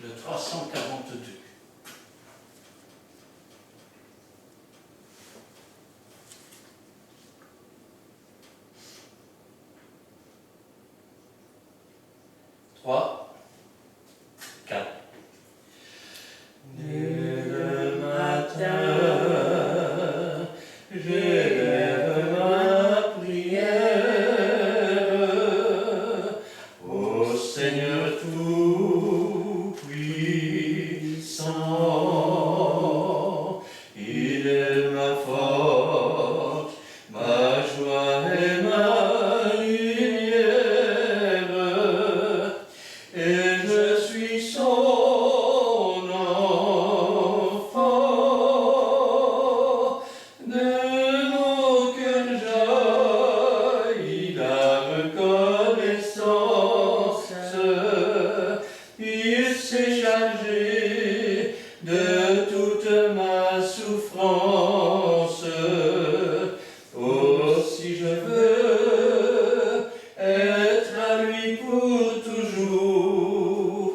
le 342. Trois, quatre. Dès le matin, j'élève ma prière au Seigneur Tout-Puissant. Il est ma force, ma joie et ma lumière, et je suis son enfant. De mon cœur jaillit la reconnaissance. Il s'est chargé de toute ma souffrance. Oh, si je veux être à lui pour toujours,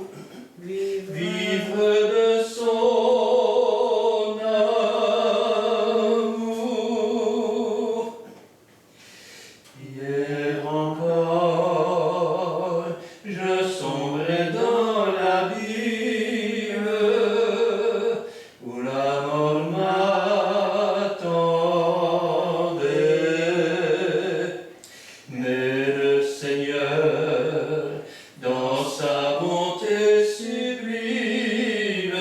vivre de son amour. Hier encore, je sombrais dans l'abîme où la mort m'attendait. Mais le Seigneur, dans sa bonté sublime,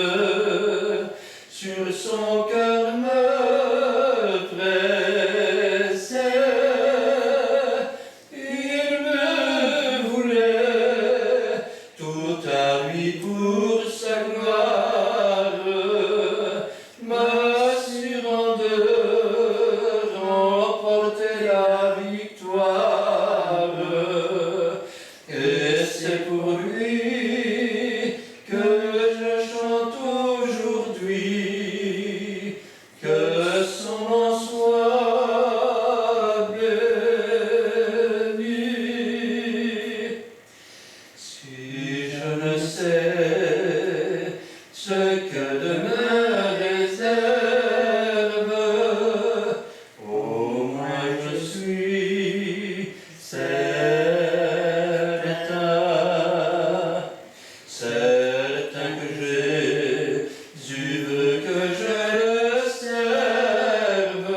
sur son cœur me pressait. Il me voulait tout à lui pour sa gloire, m'assurant de remporter la victoire. Et c'est pour lui que je chante aujourd'hui, que son nom soit béni. Si je ne sais ce que demain réserve, au moins je suis certain que Jésus veut que je le serve,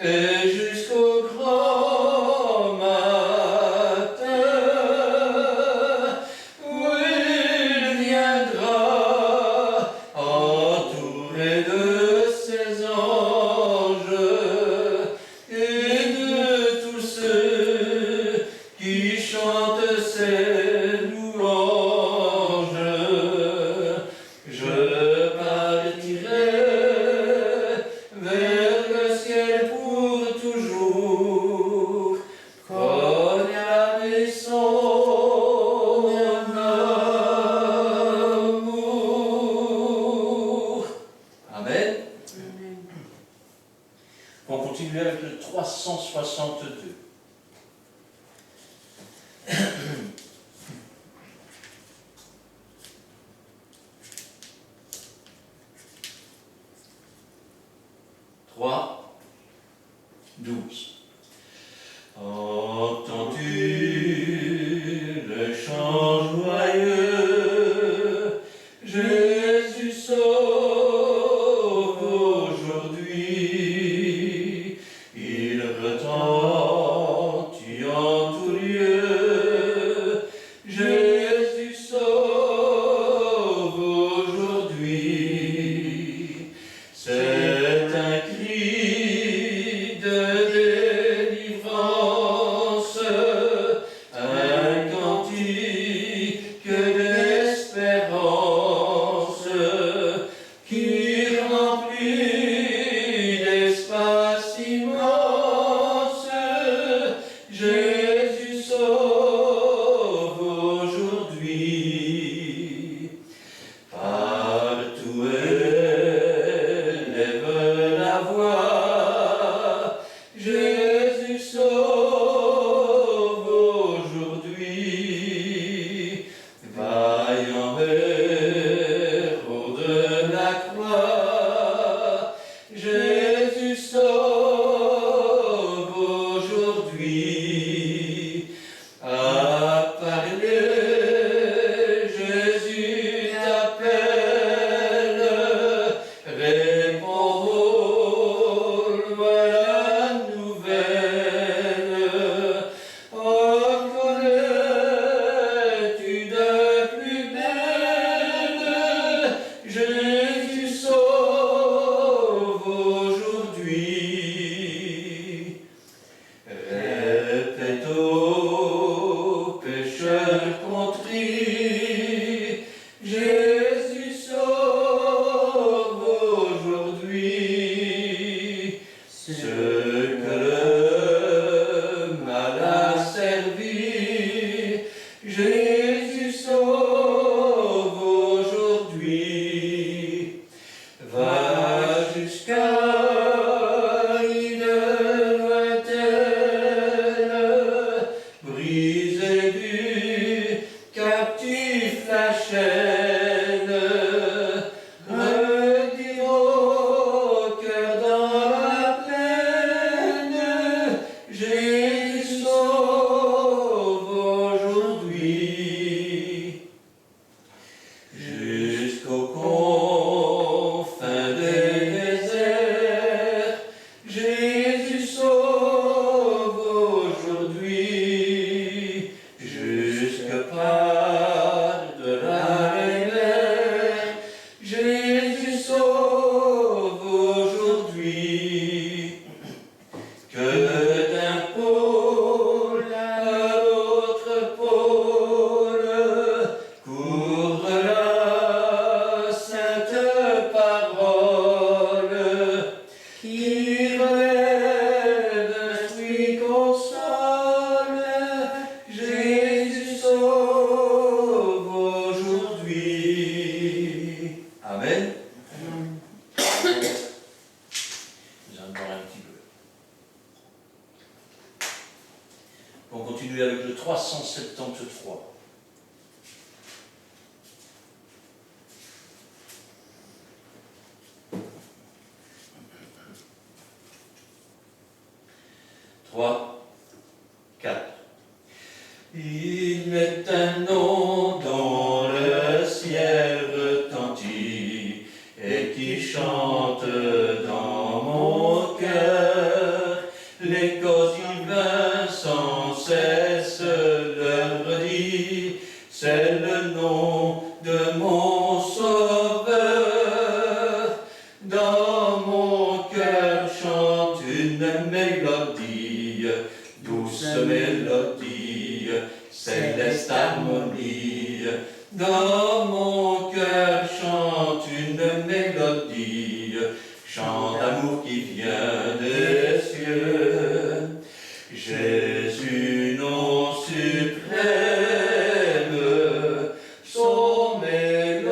et jusqu'au grand matin, où il viendra entouré de ses anges et de tous ceux qui chantent ses louanges. Je partirai vers le ciel pour toujours, proclamer son amour. Amen. On continue avec le 362. Trois, 12. Entends-tu le chant joyeux? Jésus sauve aujourd'hui. Il retentit en tout lieu. Jésus sauve aujourd'hui. C'est un cri de délivrance, un cantique d'espérance qui remplit l'espace immense. Jésus sauve aujourd'hui. Partout élève la voix. Jésus sauve aujourd'hui. Vaillant la chaîne, redire au cœur dans la plaine, Jésus sauve aujourd'hui. Jusqu'aux confins des déserts, Jésus sauve aujourd'hui. Jusque par-delà les mers, Jésus sauve aujourd'hui. Que d'un pôle à l'autre pôle court la sainte parole qui relève, instruit, console. Jésus sauve aujourd'hui. Amen. Nous allons voir un petit peu. On continue avec le 373. Trois, quatre. Il est un nom dont le ciel retentit et qui chante dans mon cœur. L'écho divin sans cesse le redit, c'est le nom de mon Sauveur. Dans mon cœur chante une mélodie, douce mélodie, céleste harmonie. Dans mon cœur chante une mélodie, chant d'amour qui vient des cieux. Jésus, nom suprême, son mélodieux,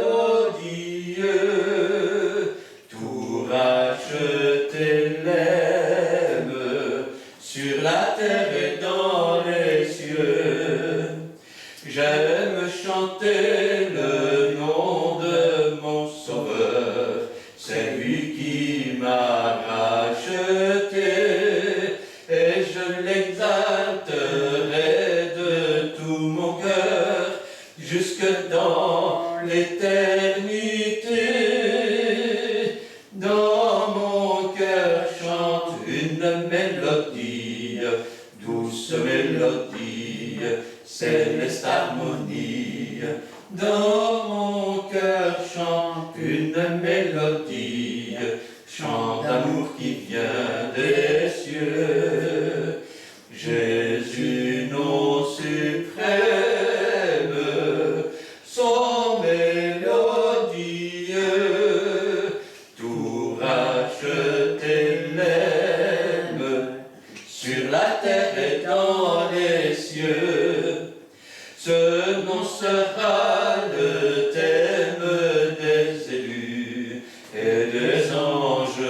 tout racheté l'aime, sur la terre et dans les cieux. J'aime chanter le nom de mon Sauveur, c'est lui qui m'a racheté, et je l'exalterai de tout mon cœur, jusque dans l'éternité. Dans mon cœur chante une mélodie, douce mélodie, céleste harmonie. Dans mon cœur chante une mélodie, chant d'amour qui vient des cieux. Jésus, nom suprême, son mélodieux, tout racheté l'aime, sur la terre et dans les cieux. Ce nom sera le thème des élus et des anges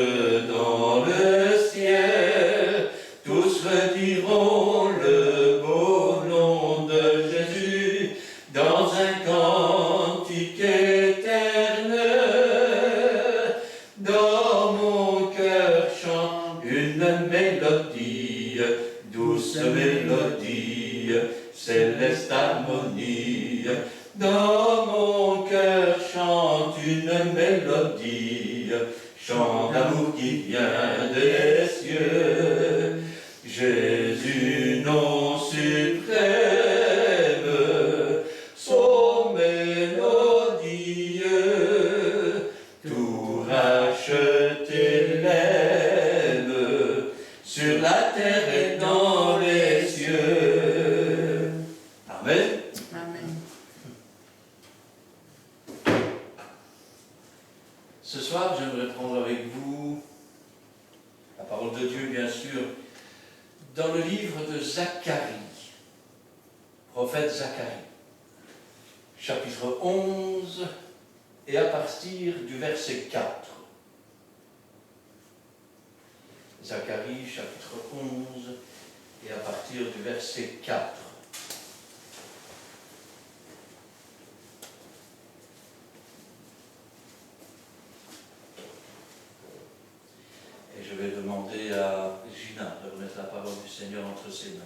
dans le ciel. Tous rediront le beau nom de Jésus dans un cantique éternel. Dans mon cœur chante une mélodie, douce mélodie, céleste harmonie. Dans mon cœur chante une mélodie, chant d'amour qui vient des cieux. Jésus, nom suprême, son mélodieux, tout racheté l'aime, sur la terre et dans les cieux. Amen. Amen. Ce soir, j'aimerais prendre avec vous la parole de Dieu, bien sûr, dans le livre de Zacharie, prophète Zacharie, chapitre 11, et à partir du verset 4. Zacharie, chapitre 11, et à partir du verset 4. demander à Gina de remettre la parole du Seigneur entre ses mains.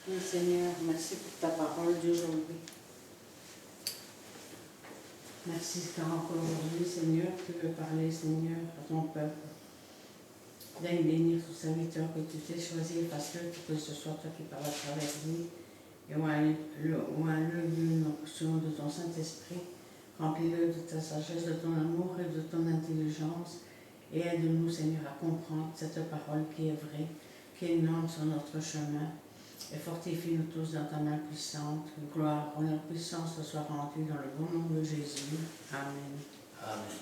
Oui, Seigneur, merci pour ta parole d'aujourd'hui. Merci qu'encore aujourd'hui, Seigneur, tu veux parler, Seigneur, à ton peuple. Viens bénir tous les serviteurs que tu t'es choisi, pasteur, que ce soit toi qui parles à travers lui. Et oins-le d'une onction de ton Saint-Esprit. Remplis-le de ta sagesse, de ton amour et de ton intelligence. Et aide-nous, Seigneur, à comprendre cette parole qui est vraie, qui est une norme sur notre chemin. Et fortifie-nous tous dans ta main puissante. Gloire, honneur, puissance te soit rendue dans le bon nom de Jésus. Amen. Amen.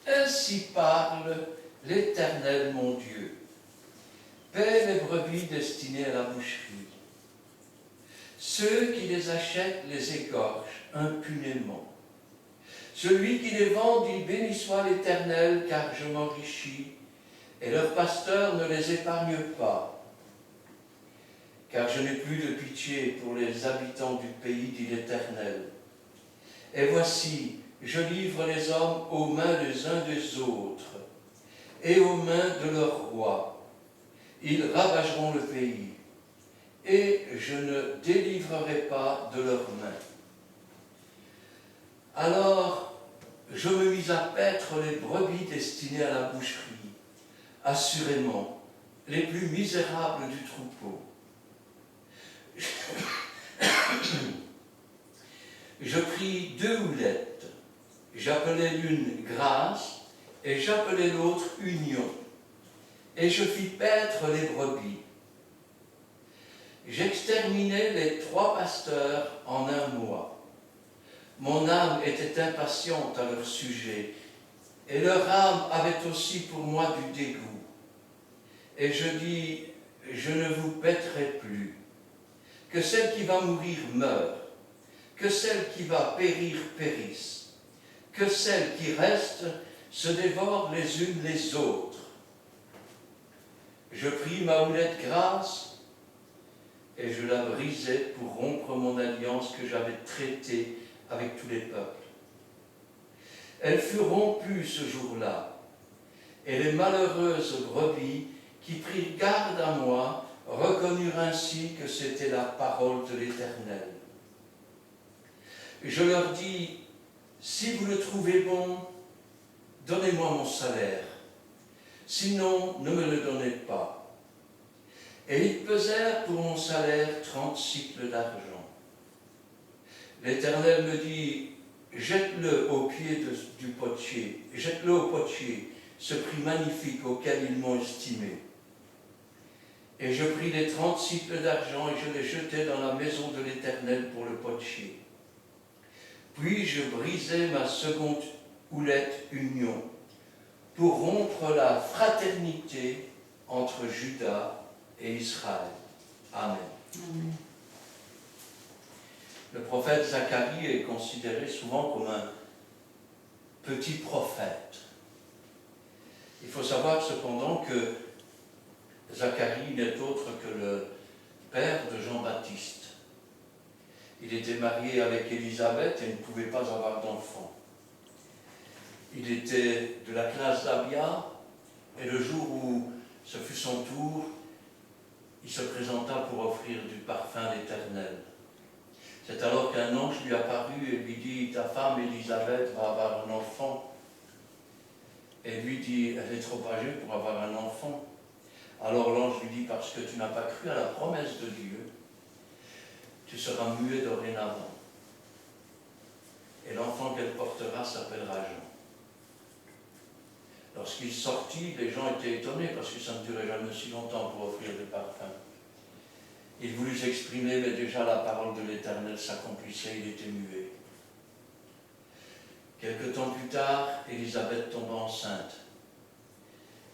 Ainsi parle l'Éternel mon Dieu. Paie les brebis destinées à la boucherie. Ceux qui les achètent les égorgent impunément. Celui qui les vend dit béni soit l'Éternel, car je m'enrichis, et leur pasteur ne les épargne pas. Car je n'ai plus de pitié pour les habitants du pays, dit l'Éternel. Et voici, je livre les hommes aux mains des uns des autres, et aux mains de leurs rois. Ils ravageront le pays, et je ne délivrerai pas de leurs mains. Alors, je me mis à paître les brebis destinées à la boucherie, assurément, les plus misérables du troupeau. Je pris 2 houlettes, j'appelais l'une grâce, et j'appelais l'autre union. Et je fis paître les brebis. J'exterminai les 3 pasteurs en 1 mois. Mon âme était impatiente à leur sujet, et leur âme avait aussi pour moi du dégoût. Et je dis, je ne vous paîtrai plus. Que celle qui va mourir meure, que celle qui va périr périsse, que celles qui restent se dévorent les unes les autres. Je pris ma houlette grâce et je la brisai pour rompre mon alliance que j'avais traitée avec tous les peuples. Elle fut rompue ce jour-là, et les malheureuses brebis qui prirent garde à moi reconnurent ainsi que c'était la parole de l'Éternel. Je leur dis, si vous le trouvez bon, donnez-moi mon salaire. Sinon, ne me le donnez pas. Et ils pesèrent pour mon salaire 30 cycles d'argent. L'Éternel me dit, jette-le au pied du potier, jette-le au potier, ce prix magnifique auquel ils m'ont estimé. Et je pris les 30 cycles d'argent et je les jetai dans la maison de l'Éternel pour le potier. Puis je brisai ma seconde houlette union, pour rompre la fraternité entre Juda et Israël. Amen. Amen. Le prophète Zacharie est considéré souvent comme un petit prophète. Il faut savoir cependant que Zacharie n'est autre que le père de Jean-Baptiste. Il était marié avec Élisabeth et ne pouvait pas avoir d'enfant. Il était de la classe d'Abia, et le jour où ce fut son tour, il se présenta pour offrir du parfum à l'Éternel. C'est alors qu'un ange lui apparut et lui dit, ta femme Élisabeth va avoir un enfant. Et lui dit, elle est trop âgée pour avoir un enfant. Alors l'ange lui dit, parce que tu n'as pas cru à la promesse de Dieu, tu seras muet dorénavant. Et l'enfant qu'elle portera s'appellera Jean. Lorsqu'il sortit, les gens étaient étonnés parce que ça ne durait jamais si longtemps pour offrir des parfums. Il voulut s'exprimer, mais déjà la parole de l'Éternel s'accomplissait, il était muet. Quelque temps plus tard, Élisabeth tomba enceinte.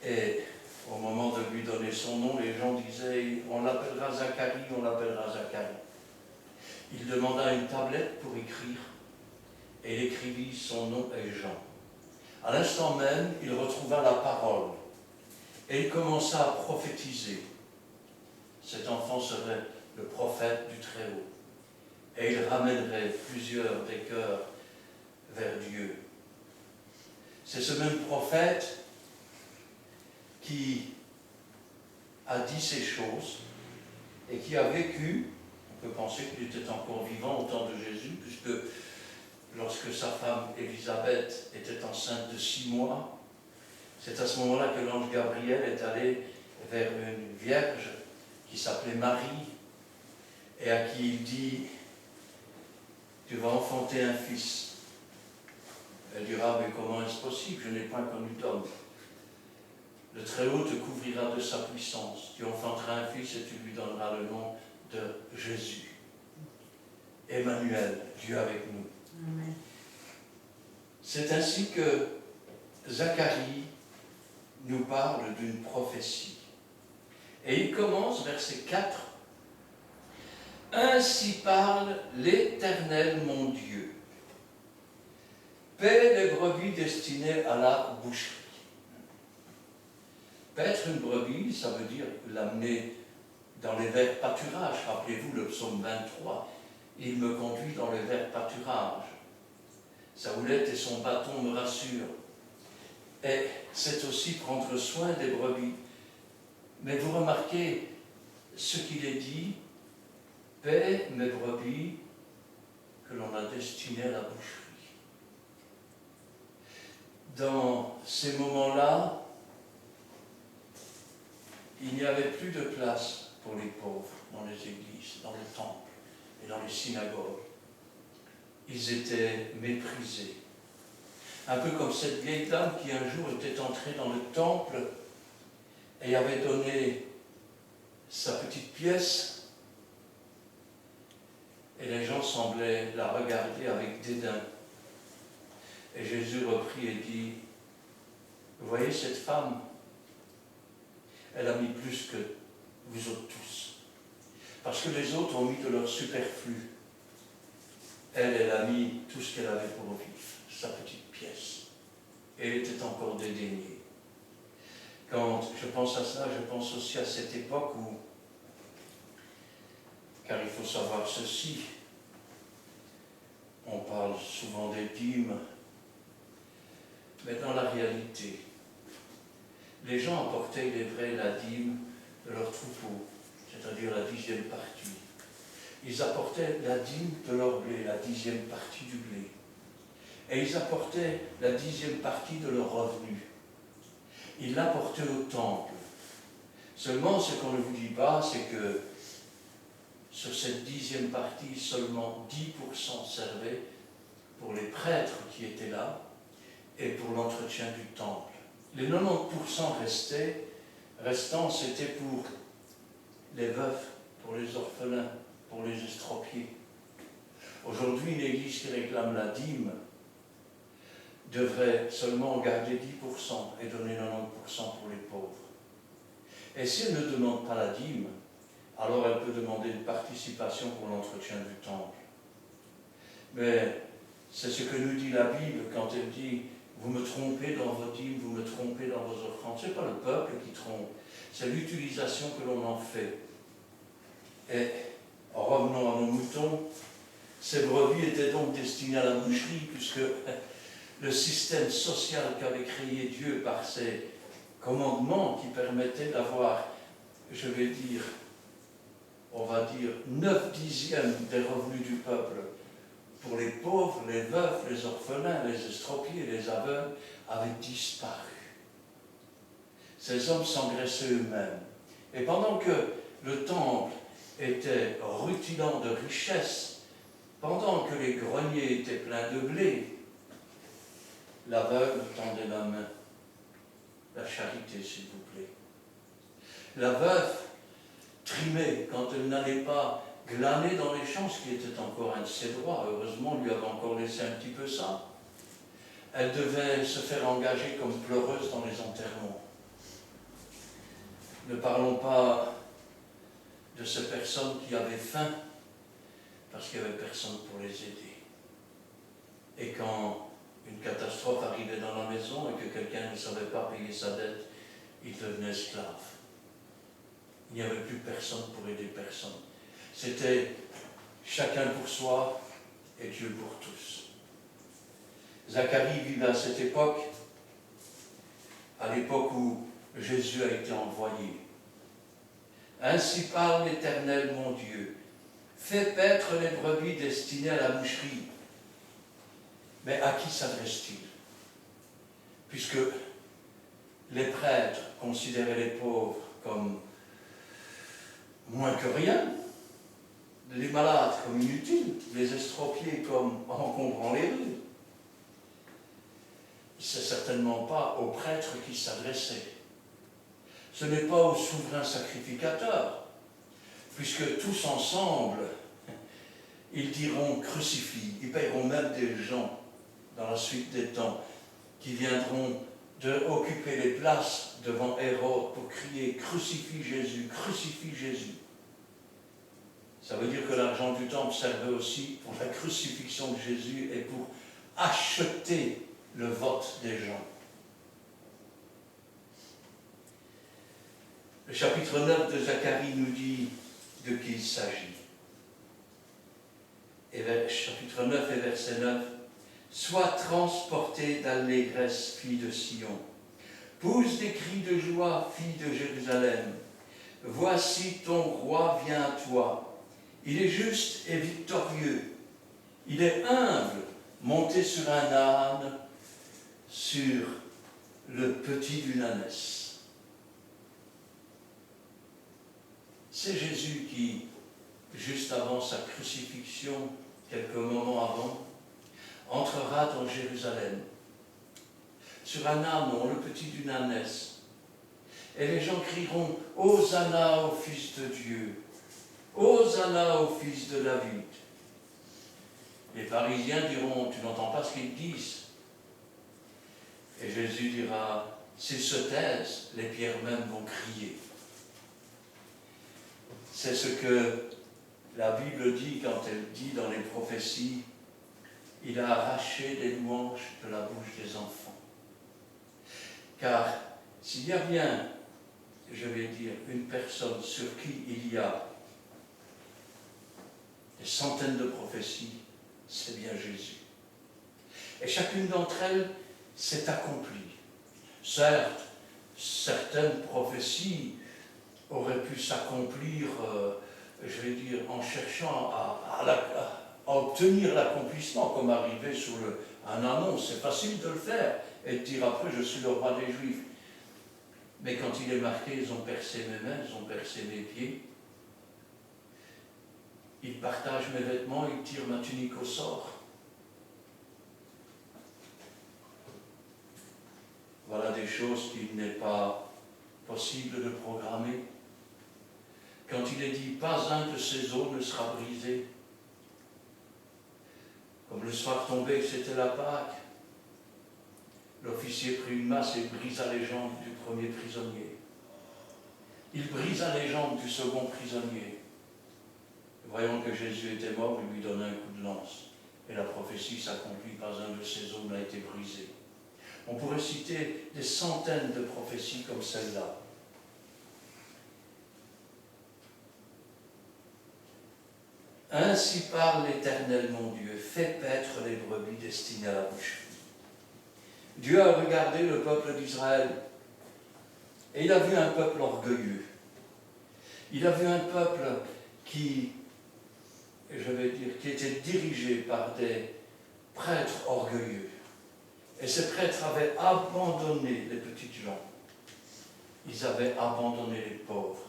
Et au moment de lui donner son nom, les gens disaient, on l'appellera Zacharie, on l'appellera Zacharie. Il demanda une tablette pour écrire, et il écrivit son nom est Jean. À l'instant même, il retrouva la parole, et il commença à prophétiser. Cet enfant serait le prophète du Très-Haut. et il ramènerait plusieurs des cœurs vers Dieu. C'est ce même prophète qui a dit ces choses et qui a vécu, on peut penser qu'il était encore vivant au temps de Jésus, puisque lorsque sa femme Élisabeth était enceinte de 6 mois, c'est à ce moment-là que l'ange Gabriel est allé vers une vierge qui s'appelait Marie et à qui il dit « Tu vas enfanter un fils ». Elle dira « Mais comment est-ce possible? Je n'ai point connu d'homme. Le Très-Haut te couvrira de sa puissance. Tu enfanteras un fils et tu lui donneras le nom de Jésus. Emmanuel, Dieu avec nous. » Amen. C'est ainsi que Zacharie nous parle d'une prophétie. Et il commence, verset 4, « Ainsi parle l'Éternel mon Dieu. Paie les brebis destinées à la boucherie. » Paître une brebis, ça veut dire l'amener dans les verts pâturages. Rappelez-vous le psaume 23. Il me conduit dans les verts pâturages. Sa houlette et son bâton me rassurent. Et c'est aussi prendre soin des brebis. Mais vous remarquez ce qu'il est dit, paie mes brebis que l'on a destinées à la boucherie. Dans ces moments-là, il n'y avait plus de place pour les pauvres dans les églises, dans les temples et dans les synagogues. Ils étaient méprisés. Un peu comme cette vieille dame qui un jour était entrée dans le temple et avait donné sa petite pièce, et les gens semblaient la regarder avec dédain. Et Jésus reprit et dit, vous voyez cette femme, elle a mis plus que vous autres tous. Parce que les autres ont mis de leur superflu. Elle a mis tout ce qu'elle avait pour vivre, sa petite pièce. Et elle était encore dédaignée. Quand je pense à cela, je pense aussi à cette époque où, car il faut savoir ceci, on parle souvent des dîmes, mais dans la réalité, les gens apportaient, il est vrai, la dîme de leur troupeau, c'est-à-dire la 10e partie. Ils apportaient la dîme de leur blé, la 10e partie du blé. Et ils apportaient la 10e partie de leur revenu. Ils l'apportaient au temple. Seulement, ce qu'on ne vous dit pas, c'est que sur cette 10e partie, seulement 10% servait pour les prêtres qui étaient là et pour l'entretien du temple. Les 90% restants, c'était pour les veufs, pour les orphelins, pour les estropiés. Aujourd'hui, une église qui réclame la dîme devrait seulement garder 10% et donner 90% pour les pauvres. Et si elle ne demande pas la dîme, alors elle peut demander une participation pour l'entretien du temple. Mais c'est ce que nous dit la Bible quand elle dit « Vous me trompez dans vos dîmes, vous me trompez dans vos offrandes ». Ce n'est pas le peuple qui trompe, c'est l'utilisation que l'on en fait. Et en revenant à nos moutons, ces brebis étaient donc destinées à la boucherie, puisque le système social qu'avait créé Dieu par ses commandements qui permettaient d'avoir, je vais dire, on va dire 9/10 des revenus du peuple pour les pauvres, les veufs, les orphelins, les estropiés, les aveugles, avait disparu. Ces hommes s'engraissaient eux-mêmes. Et pendant que le temple était rutilant de richesses, pendant que les greniers étaient pleins de blé, l'aveugle tendait la main. La charité, s'il vous plaît. La veuve trimait quand elle n'allait pas glaner dans les champs, ce qui était encore un de ses droits. Heureusement, on lui avait encore laissé un petit peu ça. Elle devait se faire engager comme pleureuse dans les enterrements. Ne parlons pas de ces personnes qui avaient faim parce qu'il n'y avait personne pour les aider. Et quand une catastrophe arrivait dans la maison et que quelqu'un ne savait pas payer sa dette, il devenait esclave. Il n'y avait plus personne pour aider personne. C'était chacun pour soi et Dieu pour tous. Zacharie vivait à cette époque, à l'époque où Jésus a été envoyé. Ainsi parle l'Éternel mon Dieu. Fais paître les brebis destinées à la boucherie. Mais à qui s'adresse-t-il? Puisque les prêtres considéraient les pauvres comme moins que rien, les malades comme inutiles, les estropiés comme encombrant les rues. C'est certainement pas aux prêtres qui s'adressaient. Ce n'est pas aux souverains sacrificateurs, puisque tous ensemble, ils diront crucifie. Ils paieront même des gens dans la suite des temps qui viendront occuper les places devant Hérode pour crier crucifie Jésus, crucifie Jésus. Ça veut dire que l'argent du temple servait aussi pour la crucifixion de Jésus et pour acheter le vote des gens. Le chapitre 9 de Zacharie nous dit de qui il s'agit. Et chapitre 9 et verset 9. Sois transportée d'allégresse, fille de Sion. Pousse des cris de joie, fille de Jérusalem. Voici ton roi vient à toi. Il est juste et victorieux. Il est humble, monté sur un âne, sur le petit d'une ânesse. C'est Jésus qui, juste avant sa crucifixion, quelques moments avant, entrera dans Jérusalem, sur un ânon, le petit d'une ânesse. Et les gens crieront « Hosanna au Fils de Dieu, Hosanna au Fils de David ». Les pharisiens diront « Tu n'entends pas ce qu'ils disent ?» Et Jésus dira « S'ils se taisent, les pierres même vont crier ». C'est ce que la Bible dit quand elle dit dans les prophéties « Il a arraché les louanges de la bouche des enfants ». Car s'il y a bien, je vais dire, une personne sur qui il y a des centaines de prophéties, c'est bien Jésus. Et chacune d'entre elles s'est accomplie. Certes, certaines prophéties auraient pu s'accomplir, je vais dire, en cherchant à obtenir l'accomplissement, comme arriver sur un annonce. C'est facile de le faire et de dire après, je suis le roi des Juifs. Mais quand il est marqué, ils ont percé mes mains, ils ont percé mes pieds, ils partagent mes vêtements, ils tirent ma tunique au sort. Voilà des choses qu'il n'est pas possible de programmer. Quand il est dit « Pas un de ces os ne sera brisé », comme le soir tombé que c'était la Pâque, l'officier prit une masse et brisa les jambes du premier prisonnier. Il brisa les jambes du second prisonnier. Voyant que Jésus était mort, il lui donna un coup de lance. Et la prophétie s'accomplit, pas un de ses os n'a été brisé. On pourrait citer des centaines de prophéties comme celle-là. Ainsi parle l'Éternel mon Dieu, fais paître les brebis destinées à la boucherie. Dieu a regardé le peuple d'Israël et il a vu un peuple orgueilleux. Il a vu un peuple qui, je vais dire, qui était dirigé par des prêtres orgueilleux. Et ces prêtres avaient abandonné les petites gens. Ils avaient abandonné les pauvres.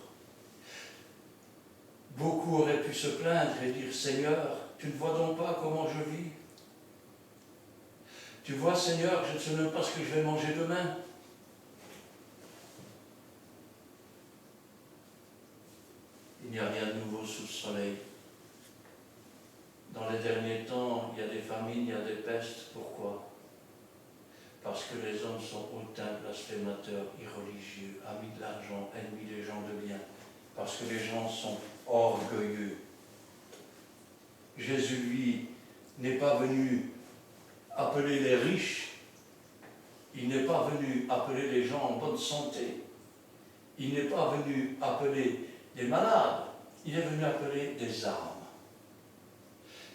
Beaucoup auraient pu se plaindre et dire « Seigneur, tu ne vois donc pas comment je vis? Tu vois, Seigneur, je ne sais même pas ce que je vais manger demain. » Il n'y a rien de nouveau sous le soleil. Dans les derniers temps, il y a des famines, il y a des pestes. Pourquoi? Parce que les hommes sont hautains, blasphémateurs, irreligieux, amis de l'argent, ennemis des gens de bien. Parce que les gens sont orgueilleux. Jésus, lui, n'est pas venu appeler les riches, il n'est pas venu appeler les gens en bonne santé, il n'est pas venu appeler des malades, il est venu appeler des âmes.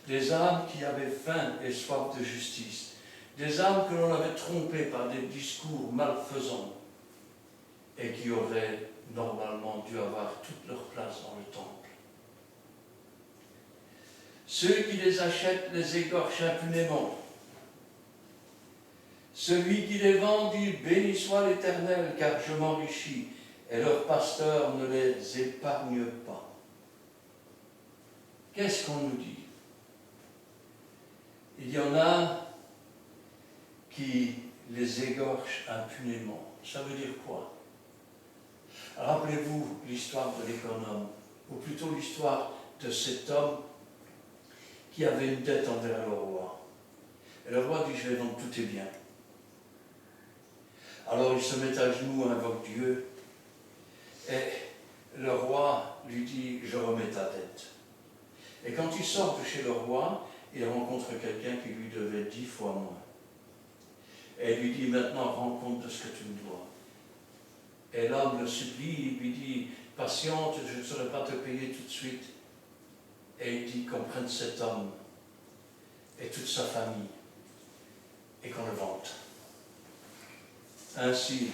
des âmes qui avaient faim et soif de justice, des âmes que l'on avait trompées par des discours malfaisants et qui auraient normalement dû avoir toute leur place dans le temple. Ceux qui les achètent les égorgent impunément. Celui qui les vend dit « Béni soit l'Éternel, car je m'enrichis », et leur pasteur ne les épargne pas. Qu'est-ce qu'on nous dit? Il y en a qui les égorgent impunément. Ça veut dire quoi? Rappelez-vous l'histoire de l'économe, ou plutôt l'histoire de cet homme qui avait une dette envers le roi. Et le roi dit « Je vais donc tout est bien ». Alors il se met à genoux, invoque Dieu, et le roi lui dit « Je remets ta dette ». Et quand il sort de chez le roi, il rencontre quelqu'un qui lui devait 10 fois moins. Et il lui dit « Maintenant, rends compte de ce que tu me dois ». Et l'homme le supplie, il lui dit « Patiente, je ne saurais pas te payer tout de suite ». Et il dit qu'on prenne cet homme et toute sa famille et qu'on le vende. Ainsi,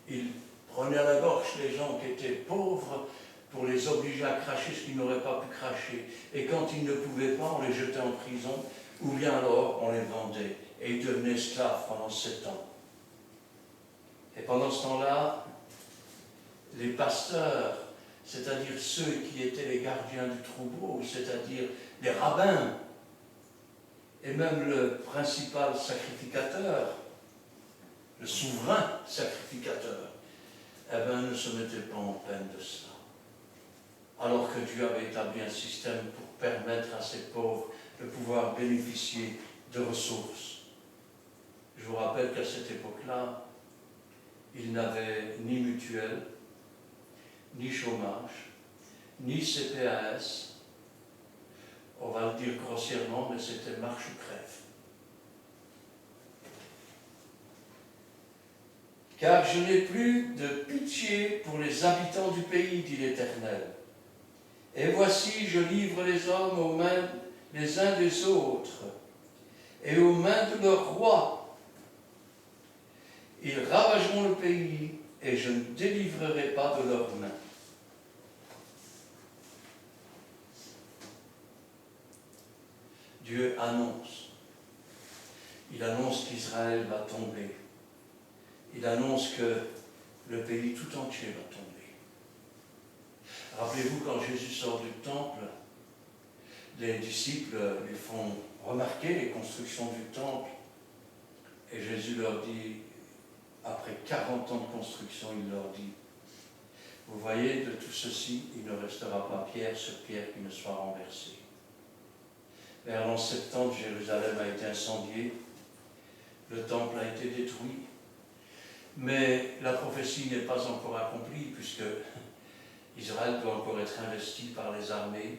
il prenait à la gorge les gens qui étaient pauvres pour les obliger à cracher ce qu'ils n'auraient pas pu cracher. Et quand ils ne pouvaient pas, on les jetait en prison, ou bien alors on les vendait. Et ils devenaient esclaves pendant 7 ans. Et pendant ce temps-là, les pasteurs, c'est-à-dire ceux qui étaient les gardiens du troupeau, c'est-à-dire les rabbins, et même le principal sacrificateur, le souverain sacrificateur, eh bien, ne se mettaient pas en peine de cela. Alors que Dieu avait établi un système pour permettre à ces pauvres de pouvoir bénéficier de ressources. Je vous rappelle qu'à cette époque-là, ils n'avaient ni mutuelle, ni chômage, ni CPAS. On va le dire grossièrement, mais c'était marche ou crève. Car je n'ai plus de pitié pour les habitants du pays, dit l'Éternel. Et voici, je livre les hommes aux mains les uns des autres, et aux mains de leurs rois. Ils ravageront le pays, et je ne délivrerai pas de leurs mains. Dieu annonce. Il annonce qu'Israël va tomber. Il annonce que le pays tout entier va tomber. Rappelez-vous, quand Jésus sort du temple, les disciples lui font remarquer les constructions du temple. Et Jésus leur dit, après 40 ans de construction, il leur dit, vous voyez, de tout ceci, il ne restera pas pierre sur pierre qui ne soit renversée. Vers l'an 70, Jérusalem a été incendiée, le temple a été détruit, mais la prophétie n'est pas encore accomplie, puisque Israël doit encore être investi par les armées.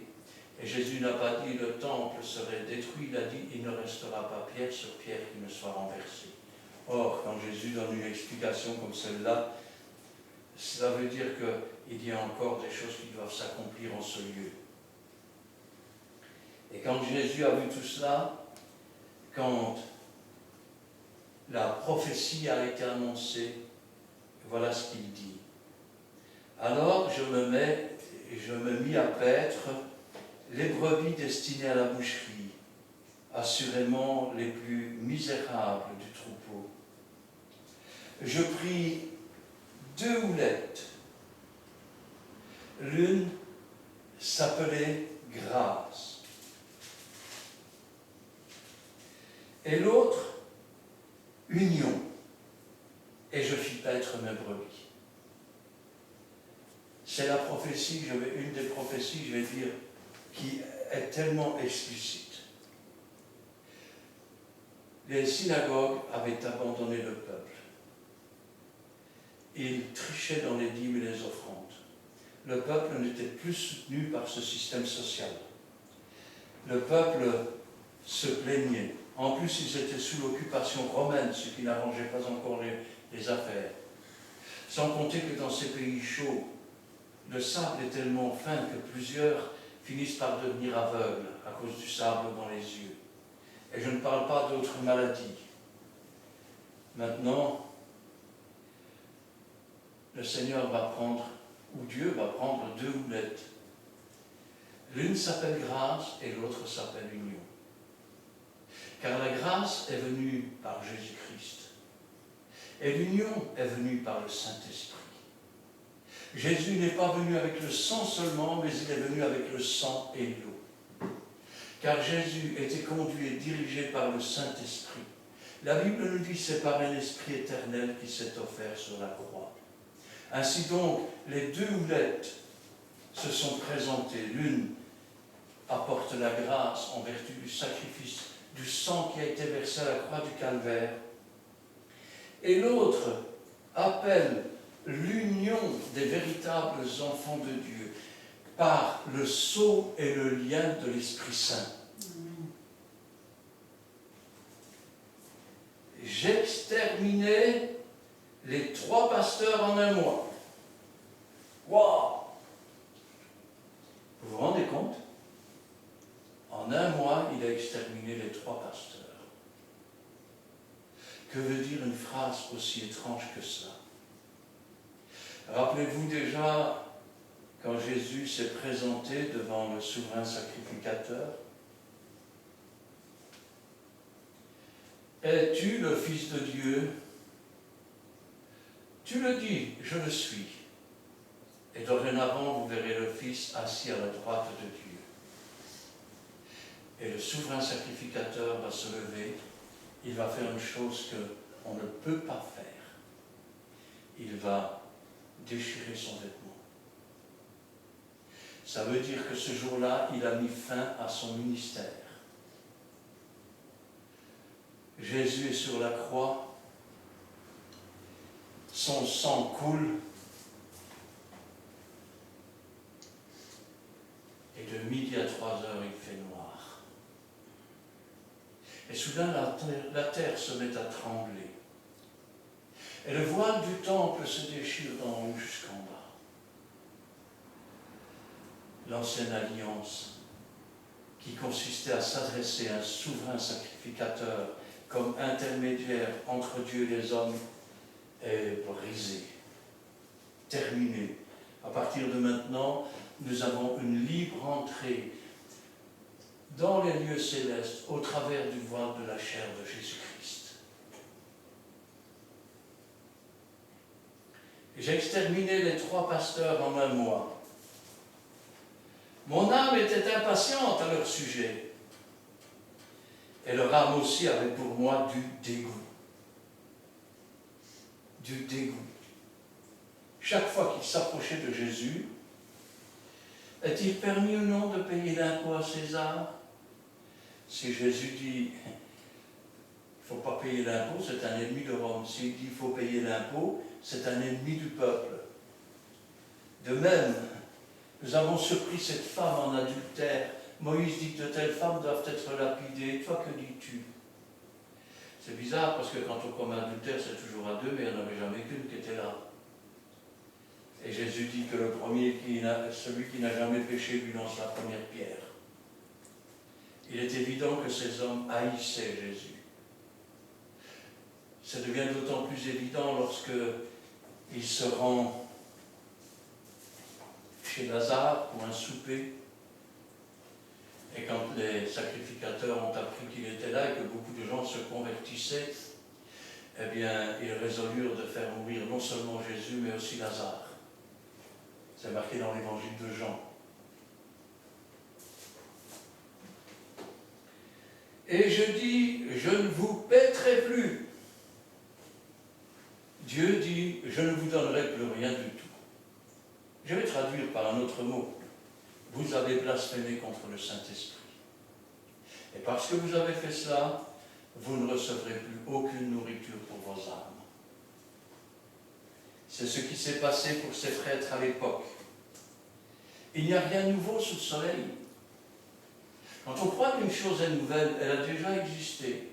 Et Jésus n'a pas dit le temple serait détruit, il a dit il ne restera pas pierre sur pierre qui ne soit renversée. Or, quand Jésus donne une explication comme celle-là, cela veut dire qu'il y a encore des choses qui doivent s'accomplir en ce lieu. Et quand Jésus a vu tout cela, quand la prophétie a été annoncée, voilà ce qu'il dit. Alors je me mis à paître les brebis destinées à la boucherie, assurément les plus misérables du troupeau. Je pris 2 houlettes. L'une s'appelait Grâce et l'autre Union, et je fis paître mes brebis. C'est la prophétie, une des prophéties, je vais dire, qui est tellement explicite. Les synagogues avaient abandonné le peuple. Ils trichaient dans les dîmes et les offrandes. Le peuple n'était plus soutenu par ce système social. Le peuple se plaignait. En plus, ils étaient sous l'occupation romaine, ce qui n'arrangeait pas encore les affaires. Sans compter que dans ces pays chauds, le sable est tellement fin que plusieurs finissent par devenir aveugles à cause du sable dans les yeux. Et je ne parle pas d'autres maladies. Maintenant, le Seigneur va prendre, ou Dieu va prendre 2 houlettes. L'une s'appelle grâce et l'autre s'appelle union. Car la grâce est venue par Jésus-Christ. Et l'union est venue par le Saint-Esprit. Jésus n'est pas venu avec le sang seulement, mais il est venu avec le sang et l'eau. Car Jésus était conduit et dirigé par le Saint-Esprit. La Bible nous dit que c'est par un esprit éternel qui s'est offert sur la croix. Ainsi donc, les 2 houlettes se sont présentées. L'une apporte la grâce en vertu du sacrifice, du sang qui a été versé à la croix du Calvaire. Et l'autre appelle l'union des véritables enfants de Dieu par le sceau et le lien de l'Esprit Saint. J'exterminais les 3 pasteurs en un mois. Waouh! Vous vous rendez compte? En un mois, il a exterminé les 3 pasteurs. Que veut dire une phrase aussi étrange que cela? Rappelez-vous déjà quand Jésus s'est présenté devant le souverain sacrificateur. Es-tu le Fils de Dieu? Tu le dis, je le suis. Et dorénavant, vous verrez le Fils assis à la droite de Dieu. Et le souverain sacrificateur va se lever. Il va faire une chose qu'on ne peut pas faire. Il va déchirer son vêtement. Ça veut dire que ce jour-là, il a mis fin à son ministère. Jésus est sur la croix, son sang coule, et de midi à 3 heures, il fait noir. Et soudain, la terre se met à trembler. Et le voile du temple se déchire d'en haut jusqu'en bas. L'ancienne alliance, qui consistait à s'adresser à un souverain sacrificateur comme intermédiaire entre Dieu et les hommes, est brisée, terminée. À partir de maintenant, nous avons une libre entrée dans les lieux célestes au travers du voile de la chair de Jésus-Christ. J'ai exterminé les 3 pasteurs en un mois. Mon âme était impatiente à leur sujet. Et leur âme aussi avait pour moi du dégoût. Du dégoût. Chaque fois qu'ils s'approchaient de Jésus, est-il permis ou non de payer l'impôt à César? Si Jésus dit, il ne faut pas payer l'impôt, c'est un ennemi de Rome. S'il dit, il faut payer l'impôt, c'est un ennemi du peuple. De même, nous avons surpris cette femme en adultère. Moïse dit que de telles femmes doivent être lapidées. Toi, que dis-tu? C'est bizarre parce que quand on commet adultère, c'est toujours à 2, mais il n'y en avait jamais qu'une qui était là. Et Jésus dit que le premier, celui qui n'a jamais péché, lui lance la première pierre. Il est évident que ces hommes haïssaient Jésus. Ça devient d'autant plus évident lorsque il se rend chez Lazare pour un souper. Et quand les sacrificateurs ont appris qu'il était là et que beaucoup de gens se convertissaient, eh bien, ils résolurent de faire mourir non seulement Jésus, mais aussi Lazare. C'est marqué dans l'évangile de Jean. Et je dis, je ne vous paîtrai plus. Dieu dit, je ne vous donnerai plus rien du tout. Je vais traduire par un autre mot. Vous avez blasphémé contre le Saint-Esprit. Et parce que vous avez fait cela, vous ne recevrez plus aucune nourriture pour vos âmes. C'est ce qui s'est passé pour ces prêtres à l'époque. Il n'y a rien de nouveau sous le soleil. Quand on croit qu'une chose est nouvelle, elle a déjà existé.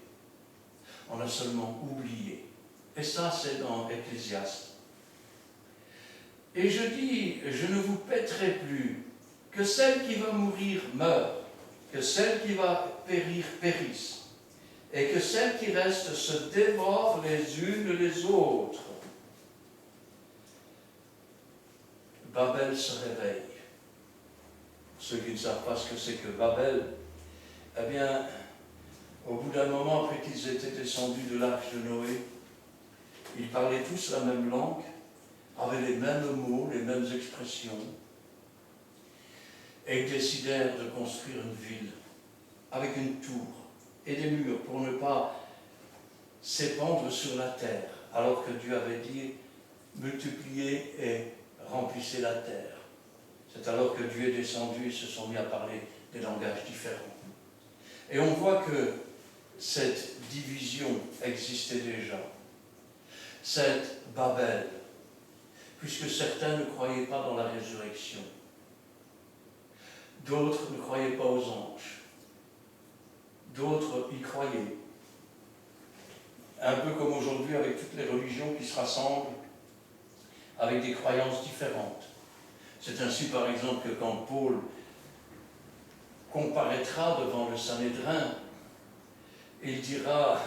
On a seulement oublié. Et ça, c'est dans Ecclésiaste. Et je dis, je ne vous paîtrai plus. que celle qui va mourir meure, que celle qui va périr périsse, et que celles qui restent se dévorent les unes les autres. Babel se réveille. Ceux qui ne savent pas ce que c'est que Babel, eh bien, au bout d'un moment, après qu'ils étaient descendus de l'arche de Noé, ils parlaient tous la même langue, avaient les mêmes mots, les mêmes expressions, et ils décidèrent de construire une ville avec une tour et des murs pour ne pas s'épandre sur la terre, alors que Dieu avait dit multipliez et remplissez la terre. C'est alors que Dieu est descendu et se sont mis à parler des langages différents. Et on voit que cette division existait déjà, cette Babel, puisque certains ne croyaient pas dans la résurrection, d'autres ne croyaient pas aux anges, d'autres y croyaient. Un peu comme aujourd'hui avec toutes les religions qui se rassemblent avec des croyances différentes. C'est ainsi par exemple que quand Paul comparaîtra devant le Sanhédrin, il dira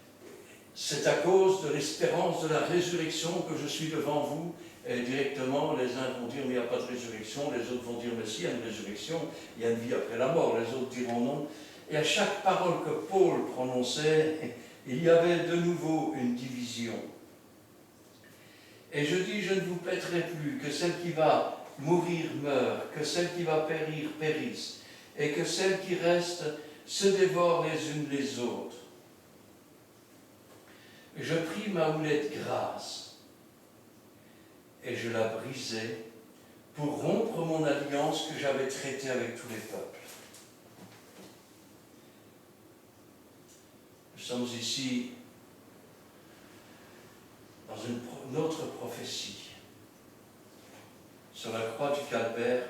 « C'est à cause de l'espérance de la résurrection que je suis devant vous ». Et directement, les uns vont dire « Mais il n'y a pas de résurrection », les autres vont dire « Mais si, il y a une résurrection, il y a une vie après la mort », les autres diront non. Et à chaque parole que Paul prononçait, il y avait de nouveau une division. Et je dis, je ne vous prêterai plus, que celle qui va mourir meure, que celle qui va périr périsse, et que celles qui restent se dévorent les unes les autres. Je pris ma houlette grasse, et je la brisai pour rompre mon alliance que j'avais traitée avec tous les peuples. Nous sommes ici dans une autre prophétie. Sur la croix du Calvaire,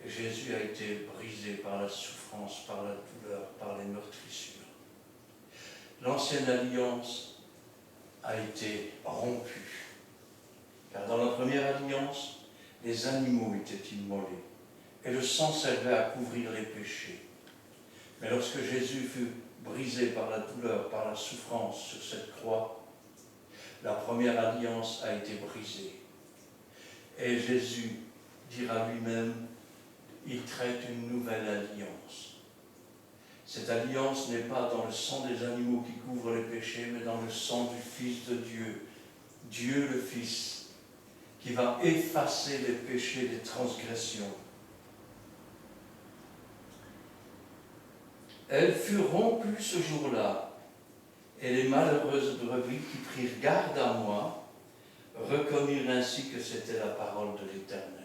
Jésus a été brisé par la souffrance, par la douleur, par les meurtrissures. L'ancienne alliance a été rompue. Car dans la première alliance, les animaux étaient immolés et le sang servait à couvrir les péchés. Mais lorsque Jésus fut brisé par la douleur, par la souffrance sur cette croix, la première alliance a été brisée. Et Jésus dira lui-même, il traite une nouvelle alliance. Cette alliance n'est pas dans le sang des animaux qui couvrent les péchés, mais dans le sang du Fils de Dieu, Dieu le Fils, qui va effacer les péchés des transgressions. Elle fut rompue ce jour-là, et les malheureuses brebis qui prirent garde à moi reconnurent ainsi que c'était la parole de l'Éternel.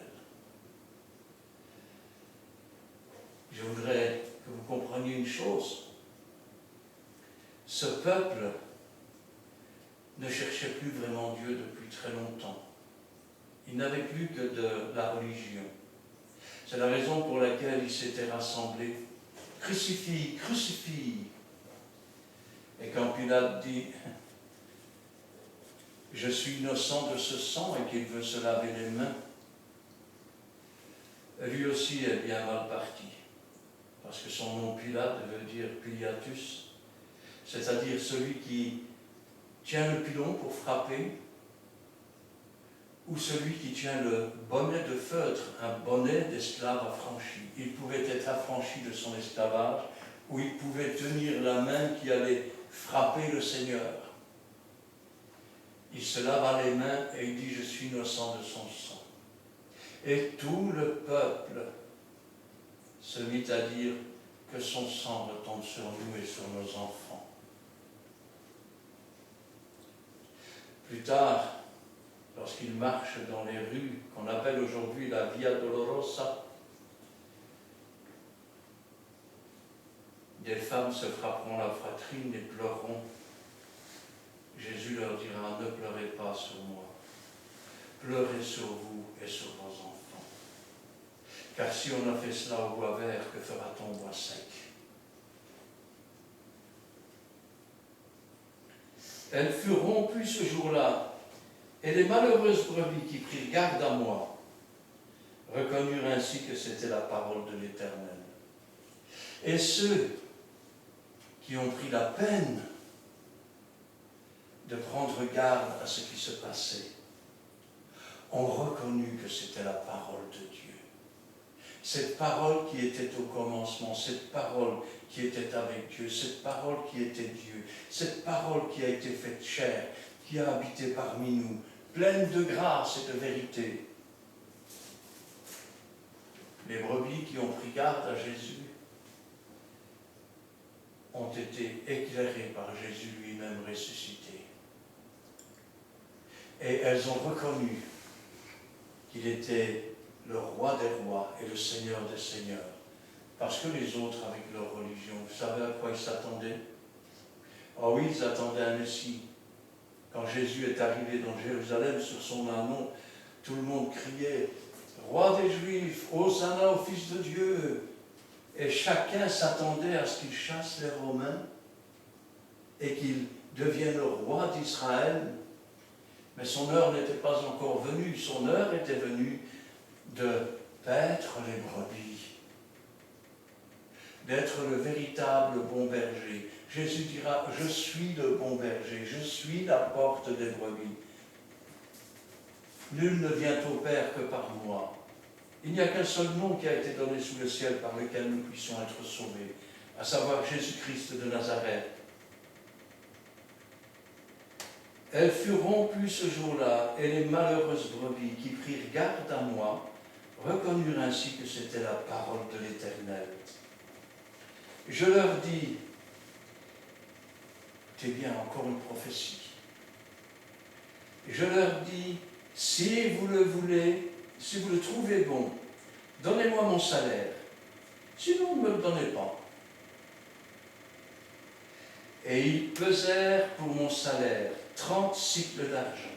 Je voudrais que vous compreniez une chose. Ce peuple ne cherchait plus vraiment Dieu depuis très longtemps. Il n'avait plus que de la religion. C'est la raison pour laquelle ils s'étaient rassemblés. Crucifie, crucifie. Et quand Pilate dit « Je suis innocent de ce sang » et qu'il veut se laver les mains, lui aussi est bien mal parti. Parce que son nom Pilate veut dire Pilatus, c'est-à-dire celui qui tient le pilon pour frapper, ou celui qui tient le bonnet de feutre, un bonnet d'esclave affranchi. Il pouvait être affranchi de son esclavage, ou il pouvait tenir la main qui allait frapper le Seigneur. Il se lava les mains et il dit « Je suis innocent de son sang ». Et tout le peuple se mit à dire que son sang retombe sur nous et sur nos enfants. Plus tard, lorsqu'il marche dans les rues qu'on appelle aujourd'hui la Via Dolorosa, des femmes se frapperont la poitrine et pleureront. Jésus leur dira, ne pleurez pas sur moi, pleurez sur vous et sur vos enfants. Car si on a fait cela au bois vert, que fera-t-on au bois sec? Elle fut rompue ce jour-là, et les malheureuses brebis qui prirent garde à moi ainsi que c'était la parole de l'Éternel. Et ceux qui ont pris la peine de prendre garde à ce qui se passait ont reconnu que c'était la parole de Dieu. Cette parole qui était au commencement, cette parole qui était avec Dieu, cette parole qui était Dieu, cette parole qui a été faite chair, qui a habité parmi nous, pleine de grâce et de vérité. Les brebis qui ont pris garde à Jésus ont été éclairées par Jésus lui-même ressuscité. Et elles ont reconnu qu'il était le roi des rois et le Seigneur des seigneurs. Parce que les autres, avec leur religion, vous savez à quoi ils s'attendaient? Oh oui, ils attendaient un Messie. Quand Jésus est arrivé dans Jérusalem sur son ânon, tout le monde criait « Roi des Juifs, Hosanna au Fils de Dieu !» Et chacun s'attendait à ce qu'il chasse les Romains et qu'il devienne le roi d'Israël. Mais son heure n'était pas encore venue. Son heure était venue de paître les brebis, d'être le véritable bon berger. Jésus dira, je suis le bon berger, je suis la porte des brebis. Nul ne vient au Père que par moi. Il n'y a qu'un seul nom qui a été donné sous le ciel par lequel nous puissions être sauvés, à savoir Jésus-Christ de Nazareth. Elles furent rompues ce jour-là, et les malheureuses brebis qui prirent garde à moi reconnurent ainsi que c'était la parole de l'Éternel. Je leur dis, c'est bien encore une prophétie. Je leur dis, si vous le voulez, si vous le trouvez bon, donnez-moi mon salaire. Sinon, ne me le donnez pas. Et ils pesèrent pour mon salaire 30 cycles d'argent.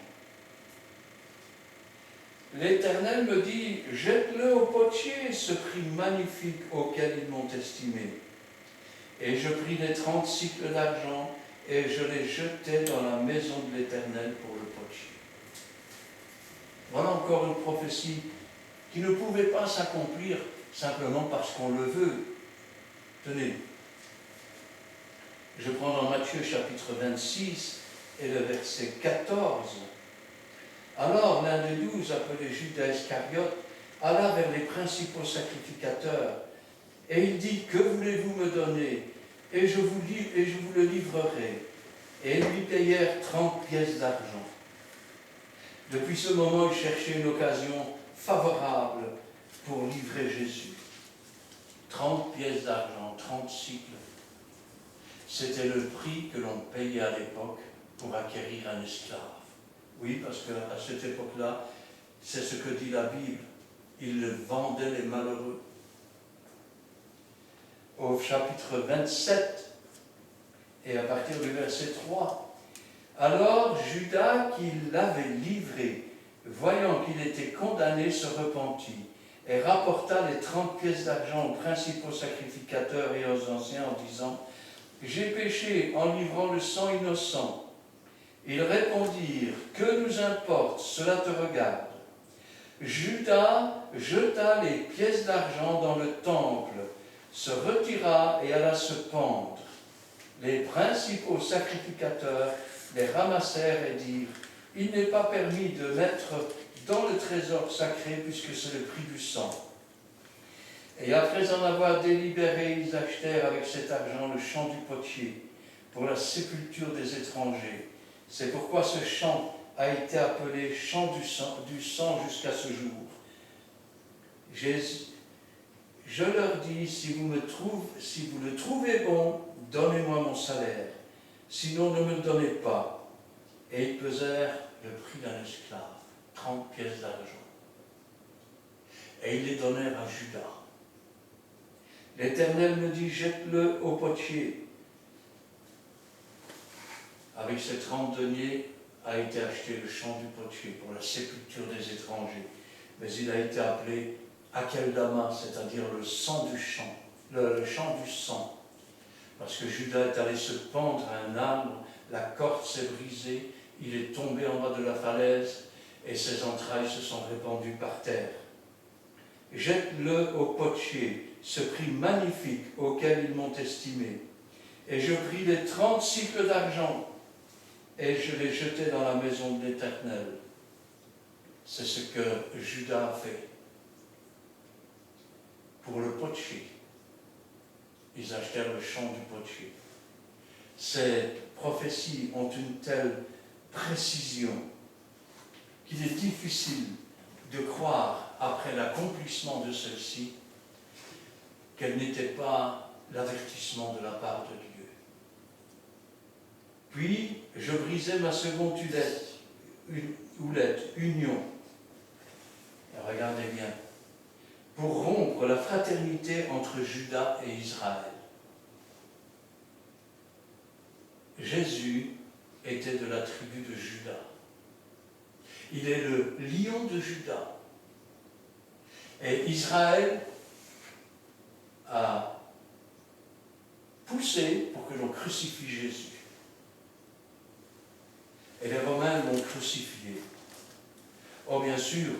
L'Éternel me dit, jette-le au potier, ce prix magnifique auquel ils m'ont estimé. Et je pris les 30 cycles d'argent et je les jetai dans la maison de l'Éternel pour le potier. Voilà encore une prophétie qui ne pouvait pas s'accomplir simplement parce qu'on le veut. Tenez, je prends dans Matthieu chapitre 26 et le verset 14. Alors l'un des 12, appelé Judas Iscariote, alla vers les principaux sacrificateurs et il dit, que voulez-vous me donner? Et je vous le livrerai. Et ils lui payèrent 30 pièces d'argent. Depuis ce moment, il cherchait une occasion favorable pour livrer Jésus. 30 pièces d'argent, 30 cycles. C'était le prix que l'on payait à l'époque pour acquérir un esclave. Oui, parce qu'à cette époque-là, c'est ce que dit la Bible. Ils le vendaient les malheureux. Au chapitre 27, et à partir du verset 3, alors Judas, qui l'avait livré, voyant qu'il était condamné, se repentit et rapporta les 30 pièces d'argent aux principaux sacrificateurs et aux anciens en disant, « J'ai péché en livrant le sang innocent. » Ils répondirent, « Que nous importe, cela te regarde. » Judas jeta les pièces d'argent dans le temple, se retira et alla se pendre. Les principaux sacrificateurs les ramassèrent et dirent, « Il n'est pas permis de mettre dans le trésor sacré puisque c'est le prix du sang. » Et après en avoir délibéré, ils achetèrent avec cet argent le champ du potier pour la sépulture des étrangers. C'est pourquoi ce champ a été appelé champ du sang jusqu'à ce jour. Je leur dis, si vous le trouvez bon, donnez-moi mon salaire. Sinon, ne me le donnez pas. Et ils pesèrent le prix d'un esclave, 30 pièces d'argent. Et ils les donnèrent à Judas. L'Éternel me dit, jette-le au potier. Avec ces 30 deniers a été acheté le champ du potier pour la sépulture des étrangers. Mais il a été appelé Akeldama, c'est-à-dire le sang du champ, le champ du sang. Parce que Judas est allé se pendre à un arbre, la corde s'est brisée, il est tombé en bas de la falaise et ses entrailles se sont répandues par terre. jette-le au potier, ce prix magnifique auquel ils m'ont estimé. Et je pris les 30 cycles d'argent, et je les jetai dans la maison de l'Éternel. C'est ce que Judas a fait. Pour le potier, ils achetèrent le champ du potier. Ces prophéties ont une telle précision qu'il est difficile de croire, après l'accomplissement de celle-ci, qu'elle n'était pas l'avertissement de la part de Dieu. Puis, je brisai ma seconde houlette, union. Et regardez bien, pour rompre la fraternité entre Juda et Israël. Jésus était de la tribu de Juda. Il est le lion de Juda. Et Israël a poussé pour que l'on crucifie Jésus. Et les Romains l'ont crucifié. Or, bien sûr,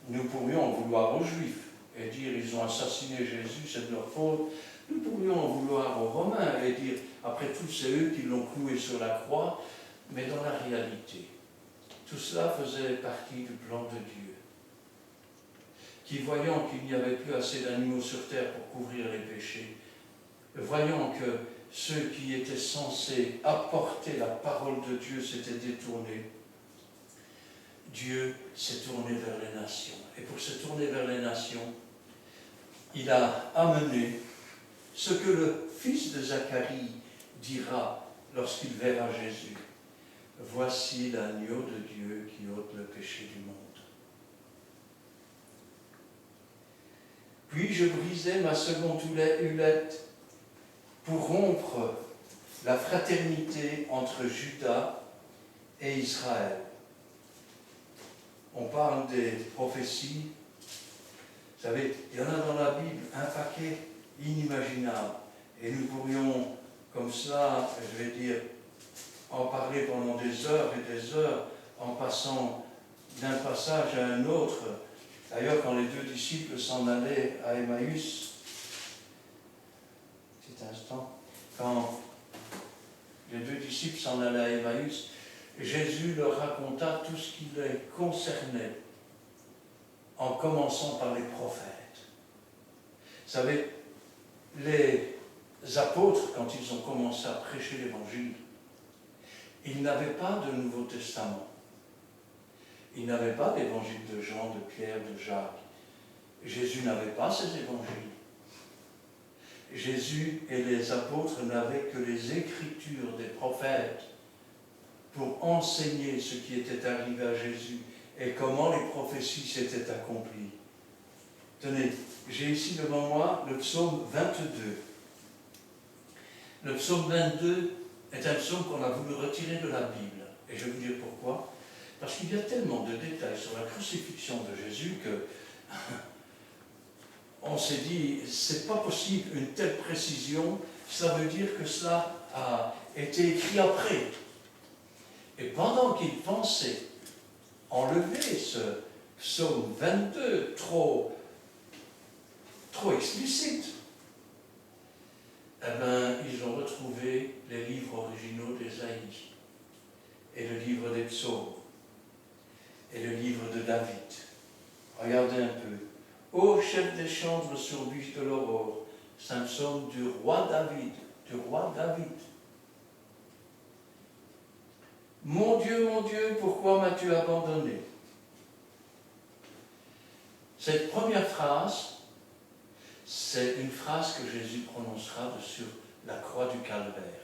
nous pourrions en vouloir aux Juifs et dire ils ont assassiné Jésus, c'est de leur faute. Nous pourrions en vouloir aux Romains et dire après tout, c'est eux qui l'ont cloué sur la croix. Mais dans la réalité, tout cela faisait partie du plan de Dieu, qui, voyant qu'il n'y avait plus assez d'animaux sur terre pour couvrir les péchés, voyant que ceux qui étaient censés apporter la parole de Dieu s'étaient détournés, Dieu s'est tourné vers les nations. Et pour se tourner vers les nations, il a amené ce que le fils de Zacharie dira lorsqu'il verra Jésus. Voici l'agneau de Dieu qui ôte le péché du monde. Puis je brisai ma seconde houlette pour rompre la fraternité entre Juda et Israël. On parle des prophéties. Vous savez, il y en a dans la Bible un paquet inimaginable. Et nous pourrions, comme ça, je vais dire, en parler pendant des heures et des heures, en passant d'un passage à un autre. D'ailleurs, quand les deux disciples s'en allaient à Emmaüs, petit instant, quand les deux disciples s'en allaient à Emmaüs, Jésus leur raconta tout ce qui les concernait, en commençant par les prophètes. Vous savez, les apôtres, quand ils ont commencé à prêcher l'Évangile, ils n'avaient pas de Nouveau Testament. Ils n'avaient pas d'évangile de Jean, de Pierre, de Jacques. Jésus n'avait pas ces évangiles. Jésus et les apôtres n'avaient que les écritures des prophètes pour enseigner ce qui était arrivé à Jésus et comment les prophéties s'étaient accomplies. Tenez, j'ai ici devant moi le psaume 22. Le psaume 22 est un psaume qu'on a voulu retirer de la Bible. Et je vais vous dire pourquoi. Parce qu'il y a tellement de détails sur la crucifixion de Jésus que on s'est dit, c'est pas possible une telle précision, ça veut dire que cela a été écrit après. Et pendant qu'il pensait enlever ce psaume 22 trop explicite, eh bien, ils ont retrouvé les livres originaux d'Ésaïe, et le livre des psaumes, et le livre de David. Regardez un peu. Ô chef des chantres sur buste de l'aurore, c'est un psaume du roi David, Mon Dieu, pourquoi m'as-tu abandonné? Cette première phrase, c'est une phrase que Jésus prononcera sur la croix du Calvaire.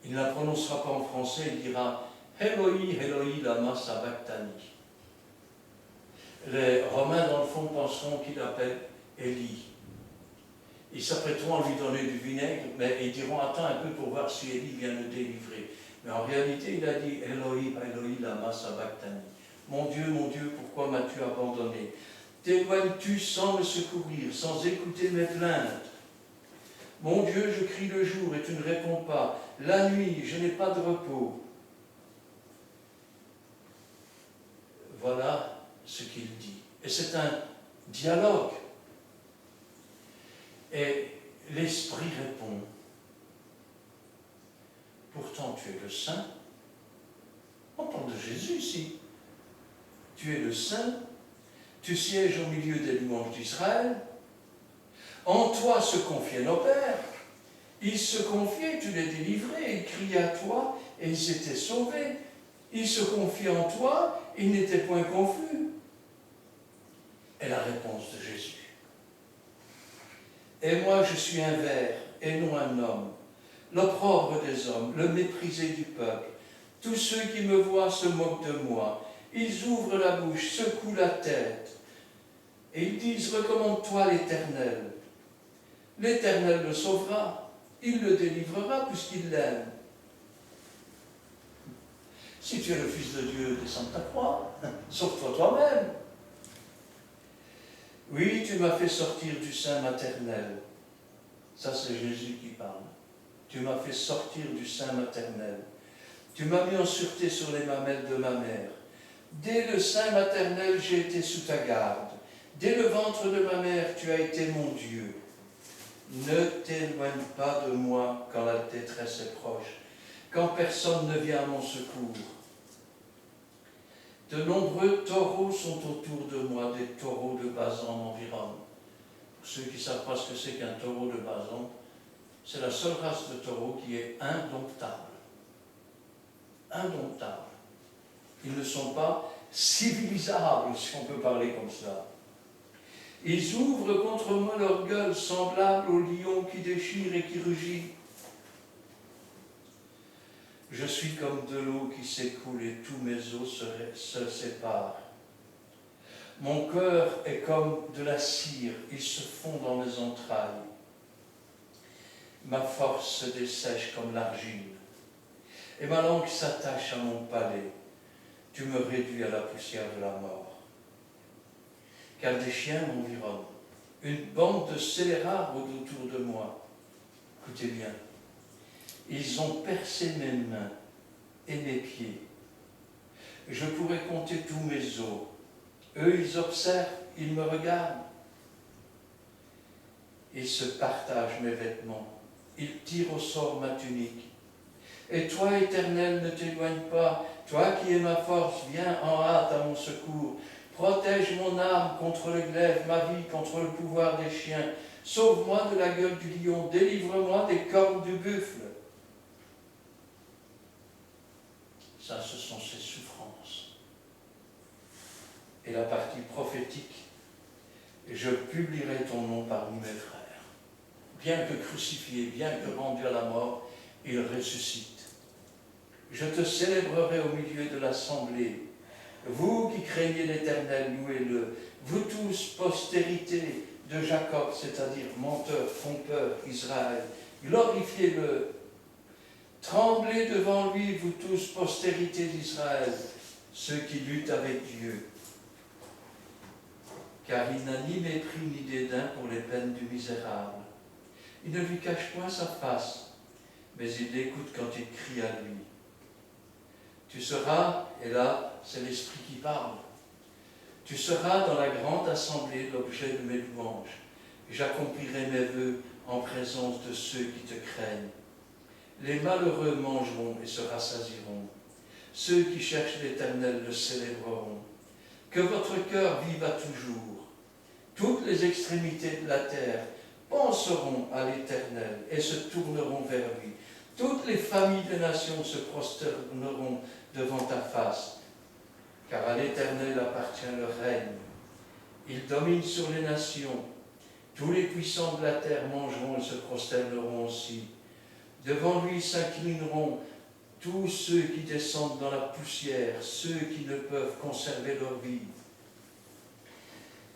Il ne la prononcera pas en français, il dira « Eloi, Eloi, lama sabachthani ». Les Romains, dans le fond, penseront qu'il appelle Élie. Ils s'apprêteront à lui donner du vinaigre, mais ils diront « Attends un peu pour voir si Élie vient le délivrer ». Mais en réalité, il a dit « Eloi, Eloi, lama sabachthani ». Mon Dieu, pourquoi m'as-tu abandonné? T'éloignes-tu sans me secourir, sans écouter mes plaintes? Mon Dieu, je crie le jour et tu ne réponds pas. La nuit, je n'ai pas de repos. Voilà ce qu'il dit. Et c'est dialogue. Et l'Esprit répond, pourtant tu es le Saint. On parle de Jésus ici. Tu es le Saint, tu sièges au milieu des louanges d'Israël. En toi se confiaient nos pères. Ils se confiaient, tu les délivrais, ils criaient à toi et ils étaient sauvés. Ils se confiaient en toi, ils n'étaient point confus. Et la réponse de Jésus. Et moi je suis un ver et non un homme, l'opprobre des hommes, le méprisé du peuple. Tous ceux qui me voient se moquent de moi. Ils ouvrent la bouche, secouent la tête. Et ils disent, recommande-toi l'Éternel. L'Éternel le sauvera. Il le délivrera puisqu'il l'aime. Si tu es le Fils de Dieu, descends de ta croix. Sauve-toi toi-même. Oui, tu m'as fait sortir du sein maternel. Ça, c'est Jésus qui parle. Tu m'as fait sortir du sein maternel. Tu m'as mis en sûreté sur les mamelles de ma mère. Dès le sein maternel, j'ai été sous ta garde. Dès le ventre de ma mère, tu as été mon Dieu. Ne t'éloigne pas de moi quand la détresse est proche, quand personne ne vient à mon secours. De nombreux taureaux sont autour de moi, des taureaux de Basan m'environnent. Pour ceux qui ne savent pas ce que c'est qu'un taureau de Basan, c'est la seule race de taureau qui est indomptable. Indomptable. Ils ne sont pas civilisables, si on peut parler comme ça. Ils ouvrent contre moi leur gueule, semblable au lion qui déchire et qui rugit. Je suis comme de l'eau qui s'écoule et tous mes os se séparent. Mon cœur est comme de la cire, il se fond dans mes entrailles. Ma force se dessèche comme l'argile, et ma langue s'attache à mon palais. Tu me réduis à la poussière de la mort. Car des chiens m'environnent, une bande de scélérats rôde autour de moi. Écoutez bien, ils ont percé mes mains et mes pieds. Je pourrais compter tous mes os. Eux, ils observent, ils me regardent. Ils se partagent mes vêtements. Ils tirent au sort ma tunique. Et toi, Éternel, ne t'éloigne pas. Toi qui es ma force, viens en hâte à mon secours. Protège mon âme contre le glaive, ma vie contre le pouvoir des chiens. Sauve-moi de la gueule du lion, délivre-moi des cornes du buffle. Ça, ce sont ses souffrances. Et la partie prophétique, je publierai ton nom parmi mes frères. Bien que crucifié, bien que rendu à la mort, il ressuscite. Je te célébrerai au milieu de l'assemblée. Vous qui craignez l'Éternel, louez-le. Vous tous, postérité de Jacob, c'est-à-dire menteurs, trompeurs, Israël, glorifiez-le. Tremblez devant lui, vous tous, postérité d'Israël, ceux qui luttent avec Dieu. Car il n'a ni mépris ni dédain pour les peines du misérable. Il ne lui cache point sa face, mais il l'écoute quand il crie à lui. Tu seras, et là, c'est l'Esprit qui parle, tu seras dans la grande assemblée l'objet de mes louanges. J'accomplirai mes vœux en présence de ceux qui te craignent. Les malheureux mangeront et se rassasieront. Ceux qui cherchent l'Éternel le célébreront. Que votre cœur vive à toujours. Toutes les extrémités de la terre penseront à l'Éternel et se tourneront vers lui. Toutes les familles des nations se prosterneront devant ta face, car à l'Éternel appartient le règne. Il domine sur les nations. Tous les puissants de la terre mangeront et se prosterneront aussi. Devant lui s'inclineront tous ceux qui descendent dans la poussière, ceux qui ne peuvent conserver leur vie.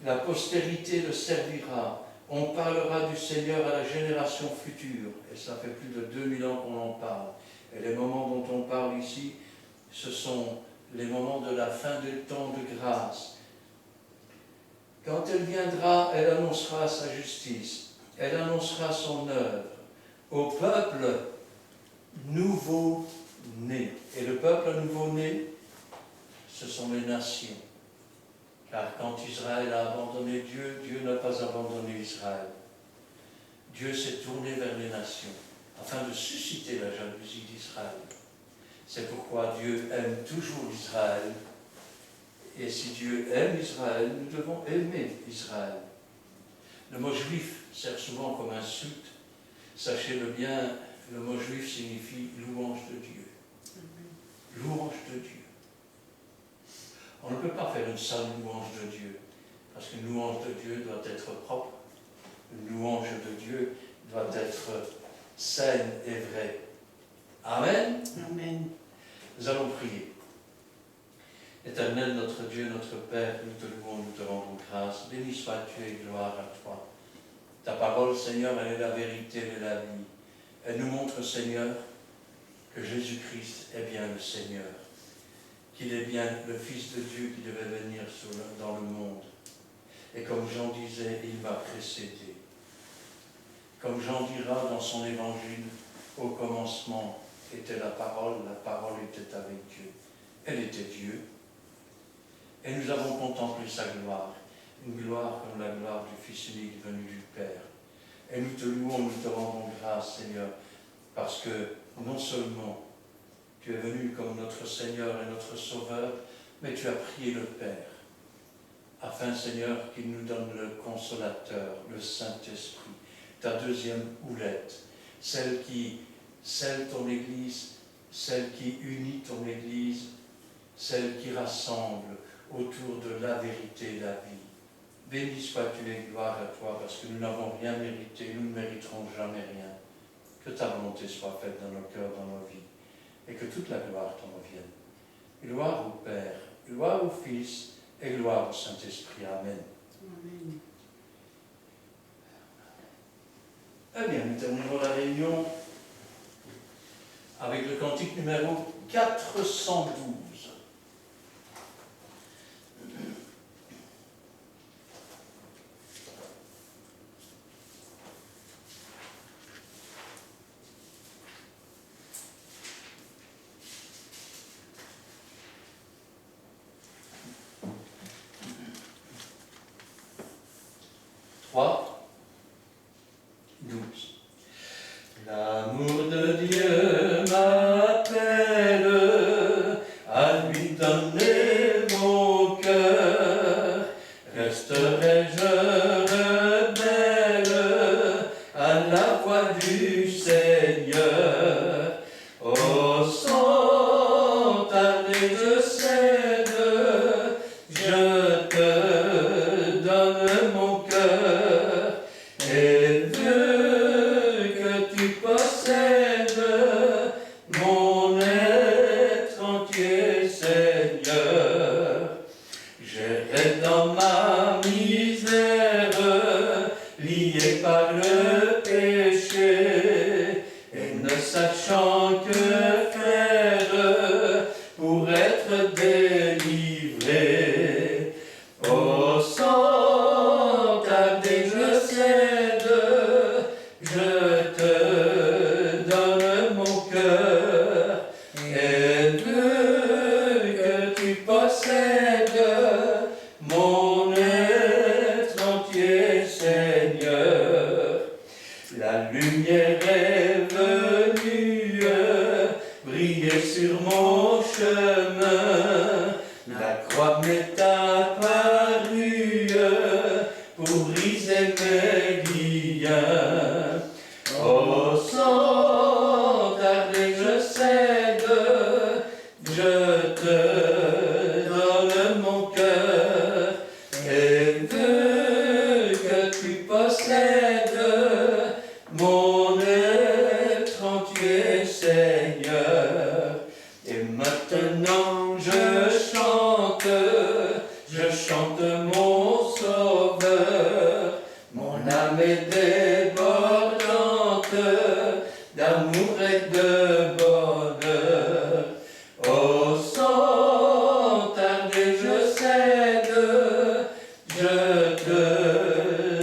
La postérité le servira. On parlera du Seigneur à la génération future. Et ça fait plus de 2000 ans qu'on en parle. Et les moments dont on parle ici, ce sont les moments de la fin du temps de grâce. Quand elle viendra, elle annoncera sa justice. Elle annoncera son œuvre au peuple nouveau-né. Et le peuple nouveau-né, ce sont les nations. Car quand Israël a abandonné Dieu, Dieu n'a pas abandonné Israël. Dieu s'est tourné vers les nations afin de susciter la jalousie d'Israël. C'est pourquoi Dieu aime toujours Israël. Et si Dieu aime Israël, nous devons aimer Israël. Le mot juif sert souvent comme insulte. Sachez-le bien, le mot juif signifie louange de Dieu. Louange de Dieu. On ne peut pas faire une sale louange de Dieu, parce qu'une louange de Dieu doit être propre. Une louange de Dieu doit être saine et vraie. Amen. Amen. Nous allons prier. Éternel, notre Dieu, notre Père, nous te louons, nous te rendons grâce. Béni sois-tu et gloire à toi. Ta parole, Seigneur, elle est la vérité, elle est la vie. Elle nous montre, Seigneur, que Jésus-Christ est bien le Seigneur, qu'il est bien le Fils de Dieu qui devait venir dans le monde. Et comme Jean disait, il va précéder. Comme Jean dira dans son évangile, au commencement était la parole était avec Dieu. Elle était Dieu. Et nous avons contemplé sa gloire, une gloire comme la gloire du Fils unique venu du Père. Et nous te louons, nous te rendons grâce, Seigneur, parce que non seulement tu es venu comme notre Seigneur et notre Sauveur, mais tu as prié le Père, afin, Seigneur, qu'il nous donne le Consolateur, le Saint-Esprit, ta deuxième houlette, celle qui scelle ton Église, celle qui unit ton Église, celle qui rassemble autour de la vérité et la vie. Béni sois-tu et gloire à toi, parce que nous n'avons rien mérité, nous ne mériterons jamais rien. Que ta volonté soit faite dans nos cœurs, dans nos vies, et que toute la gloire t'en revienne. Gloire au Père, gloire au Fils, et gloire au Saint-Esprit. Amen. Amen. Eh bien, nous terminons la réunion avec le cantique numéro 412. L'amour de Dieu m'appelle à lui donner mon cœur. Resterai-je rebelle à la voix du Seigneur? Oh, sans tarder je cède, je te donne mon cœur et veux que tu possèdes mon être entier, Seigneur. J'irai dans ma misère, lié par le péché, et ne sachant que faire pour être délivré. Oh, sans tarder je cède, je te donne mon cœur, et veux que tu possèdes mon être entier, Seigneur. La lumière est venue briller sur mon chemin, la croix m'est apparue pour briser mes liens. Oh, sans tarder je cède, je te donne mon cœur, et veux que tu possèdes mon être entier, Seigneur. Et maintenant je chante mon Sauveur. Mon âme est débordante d'amour et de bonheur. Oh, sans tarder je cède, je te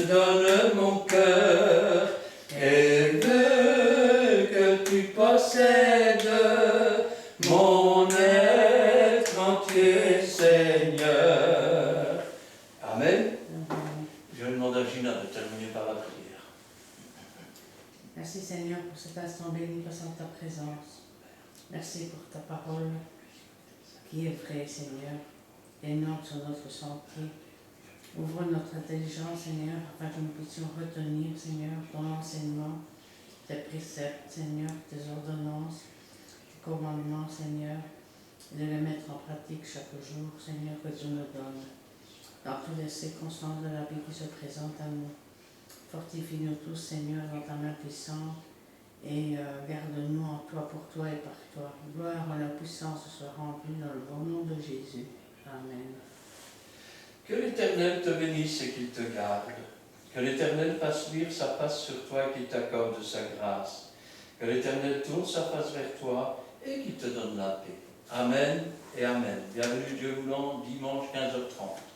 donne mon cœur, et veux que tu possèdes mon être entier, Seigneur. Sabrina de terminer par la prière. Merci Seigneur pour cet instant béni passant ta présence. Merci pour ta parole qui est vraie, Seigneur, et note sur notre sentier. Ouvre notre intelligence, Seigneur, afin que nous puissions retenir, Seigneur, ton enseignement, tes préceptes, Seigneur, tes ordonnances, tes commandements, Seigneur, et de les mettre en pratique chaque jour, Seigneur, que tu nous donnes. Dans toutes les circonstances de la vie qui se présentent à nous. Fortifie-nous tous, Seigneur, dans ta main puissante, et garde-nous en toi, pour toi et par toi. Gloire à la puissance soit remplie dans le bon nom de Jésus. Amen. Que l'Éternel te bénisse et qu'il te garde. Que l'Éternel fasse luire sa face sur toi et qu'il t'accorde sa grâce. Que l'Éternel tourne sa face vers toi et qu'il te donne la paix. Amen et Amen. Bienvenue Dieu voulant, dimanche 15h30.